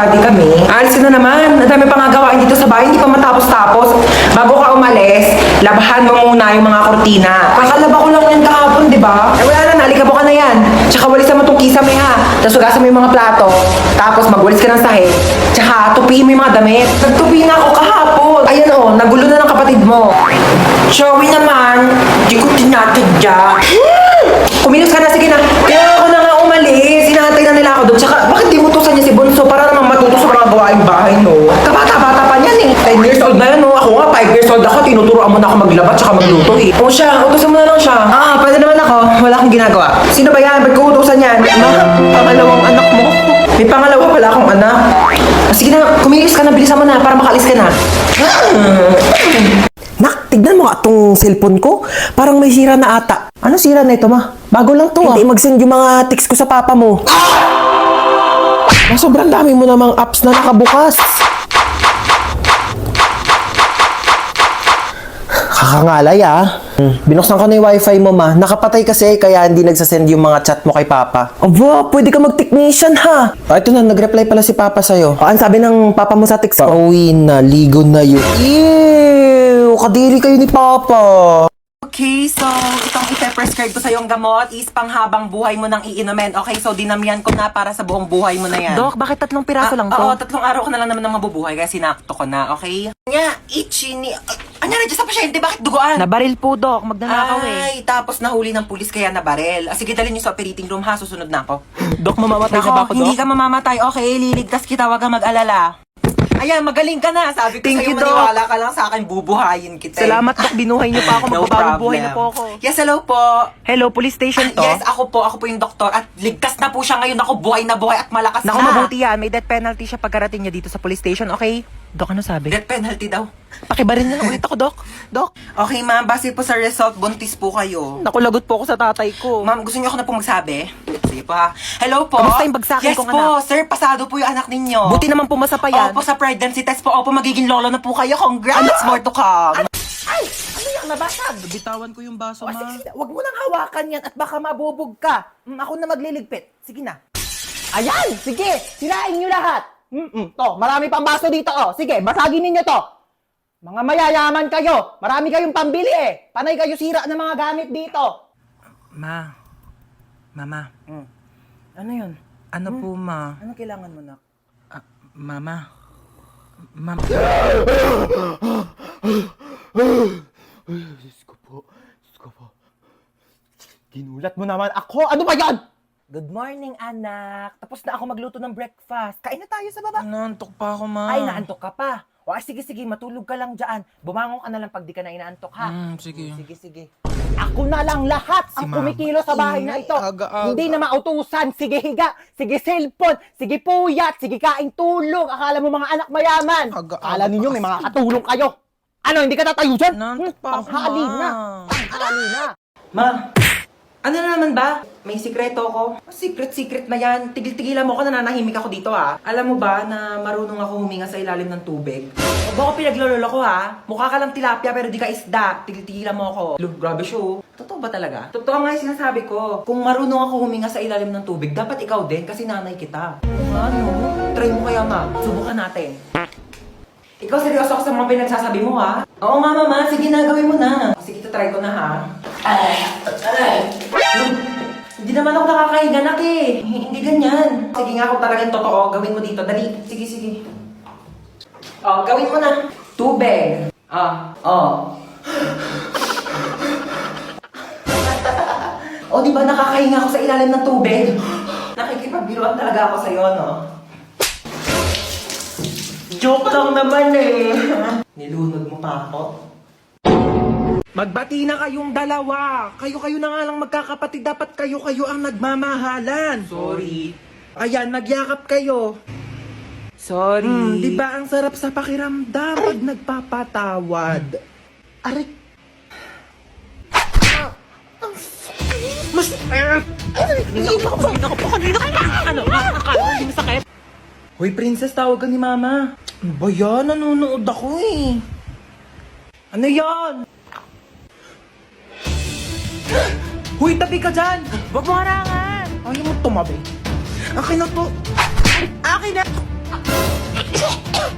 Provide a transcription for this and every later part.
mag-study kami. Alis ka na naman. Ang dami pang gawain dito sa bahay. Hindi pa matapos-tapos. Bago ka umalis, labahan mo muna yung mga kurtina. Kakalaba ko lang yan kahapon, di ba? Eh wala na, nalikabo ka na yan. Tsaka walisan mo itong kisame ha. Tapos hugasan mo yung mga plato. Tapos magwalis ka ng sahig. Tsaka tupiin mo yung mga damit. Nagtupi na ako kahapon. Ayan o, nagulo na ng kapatid mo. Joey naman, di ko tinatadya. Kumilos ka na, sige na. Kaya ako na nga umalis. Hinahantay na nila ako doon. Tsaka, bakit di mo tusan niya si Bunso para naman matuto sa mga gawaing bahay, no? Kabata-bata pa niyan eh. 10 years old na yan, no? Ako nga, 5 years old ako. Tinuturoan mo na ako maglaba tsaka magluto eh. O siya, utusan mo na lang siya. Pwede naman ako. Wala akong ginagawa. Sino ba yan? Ba't ko utusan yan? Ma, pangalawang anak mo. May pangalawa pala akong anak. Sige na, kumilos ka na. Bilisan mo na para makalis ka na. Nak, tignan mo nga itong cellphone ko. Parang may sira na ata. Ano sira na ito, ma? Bago lang to, Hindi mag-send yung mga text ko sa papa mo. Sobrang dami mo namang apps na nakabukas. Kakangalay, Binuksan ko na yung wifi mo, ma. Nakapatay kasi, kaya hindi nagsasend yung mga chat mo kay papa. Aba, pwede ka mag-technician, ha? Ito na, nag-reply pala si papa sa'yo. Ang sabi ng papa mo sa text ko? Pauwi na, ligo na yun. Ew, kadiri kayo ni papa. Okay, so itong ipe-prescribe ko sa yung gamot is panghabang buhay mo nang iinumin. Okay, so dinamihan ko na para sa buong buhay mo na yan. Dok, bakit 3 piraso lang to? Oo, 3 araw ko na lang naman ng mabubuhay kaya sinakto ko na, okay? Anya, itchy ni... Anya, nandiyan sa pasyente, bakit duguan? Nabaril po, Dok. Magnanakaw eh. Ay, tapos nahuli ng pulis kaya nabarel. Sige, dalhin niyo sa operating room ha, susunod na ako. Dok, mamamatay na ba ako, Dok? Hindi ka mamamatay, okay? Liligtas kita, wag kang mag-alala. Ayan, magaling ka na. Sabi ko Thank sa'yo, you, Doc. maniwala ka lang sa akin, bubuhayin kita. Salamat, Dok. Binuhay niyo pa ako. No Magbabagong buhay problem. na po ako. Yes, hello po. Hello, police station to? Yes, ako po yung doktor at ligtas na po siya ngayon. Ako, buhay na buhay at malakas Naku, na. mabuti yan. May death penalty siya pagkarating niya dito sa police station, okay? Dok, ano sabi? Death penalty daw. Pakibarin na lang ulit ako, Dok. Dok. Okay, ma'am, base po sa result, buntis po kayo. Naku, lagot po ako sa tatay ko. Ma'am, gusto niyo ako na po magsabi? Sige po ha. Hello po. Kamusta yung bagsakin yes kong po, anak? sir, pasado po yung anak ninyo. Buti naman pumasa pa yan. Opo, sa pregnancy test po. Opo, magiging lolo na po kayo. Congrats, more to come. Ay! Ano yung nabasag? Bitawan ko yung baso, ma. Sige, wag mo nang hawakan yan at baka mabubog ka. Ako na magliligpit. Sige na. Ayan! Sige! Sirain nyo lahat! To, marami pang baso dito, oh. Sige, basagin ninyo to. Mga mayayaman kayo. Marami kayong pambili eh. Panay kayo sira ng mga gamit dito. Mama, Ano yun? ano po, ma? Ano kailangan mo, Nak? Mama. Diyos ko po. Ginulat mo naman ako. Ano ba yan? Good morning, anak. Tapos na ako magluto ng breakfast. Kain na tayo sa baba. Naantok pa ako, ma. Ay, naantok ka pa. O, sige, matulog ka lang dyan. Bumangon ka na lang pag di ka na inaantok, ha? Sige. Sige. Ako na lang lahat Si ang Mama. kumikilo sa bahay na ito. Aga-aga. Hindi na mautusan. Sige higa, sige cellphone, sige puyat, sige kain tulog. Akala mo mga anak mayaman. Aga-aga Akala ninyo pa may kasi. mga katulong kayo. Ano, hindi ka tatayo dyan? Naantok pa ako, Panghali Ma. na. Panghali na. Ma, ano na naman ba? May sikreto ko. Secret na yan. Tigil-tigilan mo ako, nananahimik ako dito ha. Alam mo ba na marunong ako huminga sa ilalim ng tubig? O baka pinaglololo ko ha. Mukha ka lang tilapia pero di ka isda. Tigil-tigilan mo ako. Look, grabe show. Totoo ba talaga? Totoo nga yung sinasabi ko. Kung marunong ako huminga sa ilalim ng tubig, dapat ikaw din kasi nanay kita. Ano? Try mo kaya ma. Subukan natin. Ikaw seryoso ako sa mga pinagsasabi mo ha? Oo nga mama, sige na, gawin mo na. Sige, try ko na ha. Hindi naman ako nakakahiga nak eh. Hindi ganyan. Sige nga kung talagang totoo, gawin mo dito. Dali. Sige. Oh, gawin mo na. Tubig. Oh, di ba nakakahinga ako sa ilalim ng tubig? Nakikipagbiruan talaga ako sa'yo, no? Joke lang naman eh. Nilunod mo pa ako. Magbati na kayong dalawa. Kayo na nga lang magkakapatid. Dapat kayo ang nagmamahalan. Sorry. Ayan, nagyakap kayo. Sorry. Di ba ang sarap sa pakiramdam pag nagpapatawad? Aray. Mas... Kanina ko ano? Akala mo hindi masakit? Hoy, princess, tawagan ni mama. Ano ba yan? Nanonood ako eh. Ano yan? Hoy, tabi ka dyan! Huwag mo harangan! Ayaw mo tumabi. Akin na to. Akin na!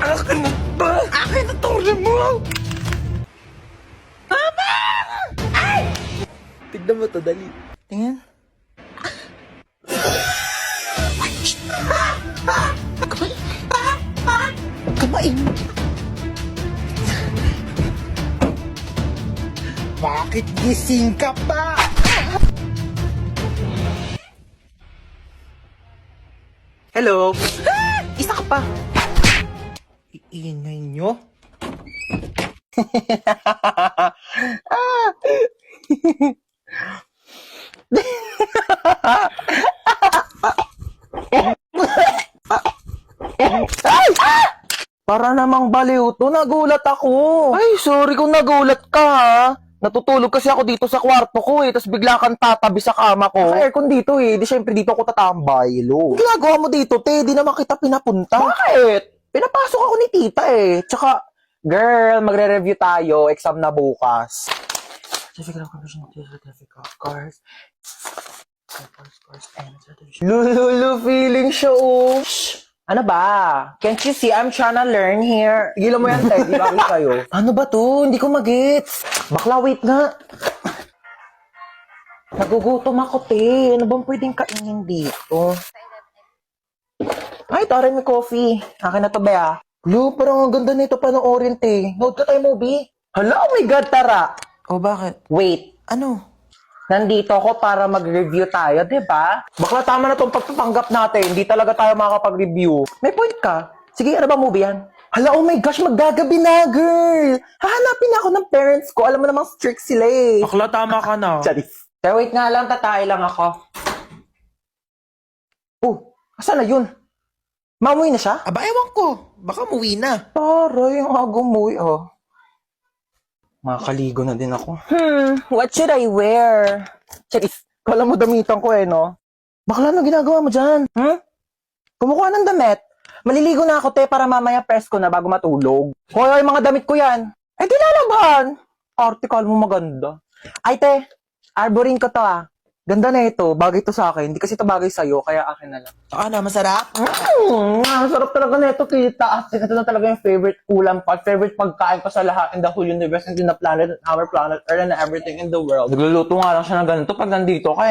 Akin na ba? Akin na tore mo! Mama! Ay! Tignan mo to, dali. Tingnan. Kumain. Bakit gising ka pa? Hello? Isa ka pa. Iingay nyo? Para namang baliw to, nagulat ako. Ay, sorry kung nagulat ka ha. Natutulog kasi ako dito sa kwarto ko tapos bigla kang tatabi sa kama ko. Aircon dito di syempre dito ako tatambay, lo. Ginagawa mo dito, te, di naman kita pinapunta. Bakit? Pinapasok ako ni tita Tsaka, girl, magre-review tayo, exam na bukas. Certificate of completion, certificate of course. Lulu, feeling show. Shh! Ano ba? Can't you see I'm trying to learn here? Tigilan mo yan, te. Di ba kayo? Ano ba to? Hindi ko magets. Bakla, wait nga. Nagugutom ako, te. Ano bang pwedeng kainin dito? Ay, tara, may coffee. Akin na to, Bea. Lu, parang ang ganda nito panoorin, te. Note ka tayo movie. Hala, oh my God, tara. Oh, bakit? Wait. Ano? Nandito ako para mag-review tayo, di ba? Bakla tama na tong pagpapanggap natin. Hindi talaga tayo makakapag-review. May point ka. Sige, ano ba movie yan? Hala, oh my gosh, maggagabi na, girl. Hahanapin ako ng parents ko. Alam mo namang strict sila Bakla, tama ka na. Charis. Pero wait nga lang, tatay lang ako. Oh, asan na yun? Mamuwi na siya? Aba, ewan ko. Baka muwi na. Taray, ang agumuwi, oh. Makakaligo na din ako. What should I wear? Charis, kala mo damitan ko no? Bakla, ano ginagawa mo dyan? Kumukuha ng damit. Maliligo na ako, te, para mamaya press ko na bago matulog. Hoy, mga damit ko yan. Eh, di lalaban. Article mo maganda. Ay, te, arborin ko to, Ganda na ito. Bagay to sa akin. Hindi kasi ito bagay sa'yo, kaya akin na lang. Ano, masarap? Masarap talaga na ito, kita. Ito na talaga yung favorite ulam ko at favorite pagkain ko sa lahat in the whole universe and in the planet, and our planet, Earth, and everything in the world. Nagluluto nga lang siya ng ganito pag nandito ka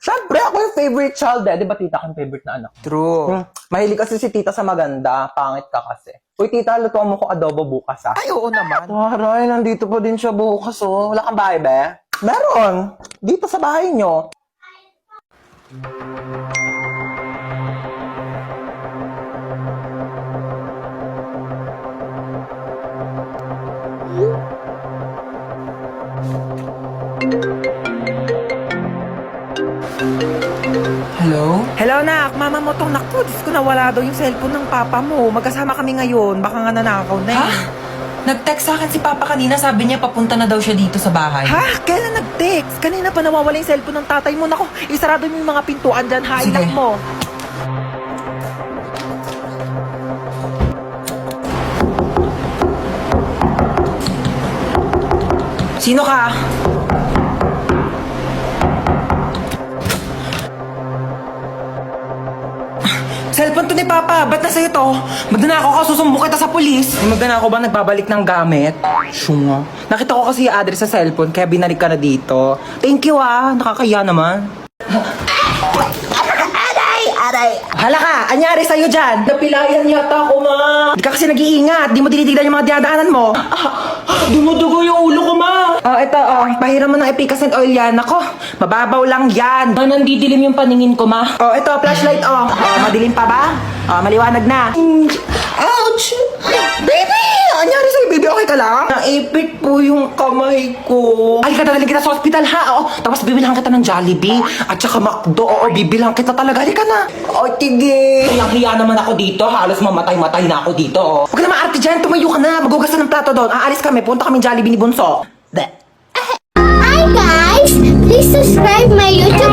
Siyempre, ako yung favorite child Di ba tita kang favorite na anak? True. Mahilig kasi si tita sa maganda. Pangit ka kasi. Uy, tita, lutuan mo ko adobo bukas, Ay, oo naman. Taray, nandito pa din siya bukas, Wala kang bahay, be? Meron. Dito sa bahay nyo. Hello? Hello, nak. Mama mo tong naku. Diyos ko, nawala daw yung cellphone ng papa mo. Magkasama kami ngayon. Baka nga nanakaw na Nag-text sa akin si Papa kanina, sabi niya papunta na daw siya dito sa bahay. Ha? Kailan nag-text? Kanina pa nawawala yung cellphone ng tatay mo. Naku, isarado mo yung mga pintuan dyan. Sige. Ilak mo. Sino ka? Cellphone to ni Papa, ba't nasa ito? Magdanako ka, susumbong kita sa polis. May magdanako ba nagbabalik ng gamit? Syunga. Nakita ko kasi yung address sa cellphone, kaya binalik ka na dito. Thank you nakakaya naman. Aray! Hala ka! Anyari sa'yo dyan? Napilayan yata ako, ma. Di ka kasi nag-iingat, di mo tinitignan yung mga dinadaanan mo. Dumudugo yung ulo ko, ma. Ito, pahiram mo ng epicacent oil yan. Ako, mababaw lang yan. Nandidilim yung paningin ko, ma. Ito, flashlight, madilim pa ba? Maliwanag na. Ouch! Baby! Anyari sa'yo, baby? Okay ka lang? Naipit po yung kamay ko. Ay, dadalhin kita sa hospital, ha? Tapos bibilang kita ng Jollibee. At saka McDo. Bibilang kita talaga. Halika na. Tige. Hiyang-hiya naman ako dito. Halos mamatay-matay na ako dito, Huwag ka na maarte dyan. Tumayo ka na. Magugas na ng plato doon. Aalis kami. Punta kami Jollibee ni Bunso. Hi guys! Please subscribe my YouTube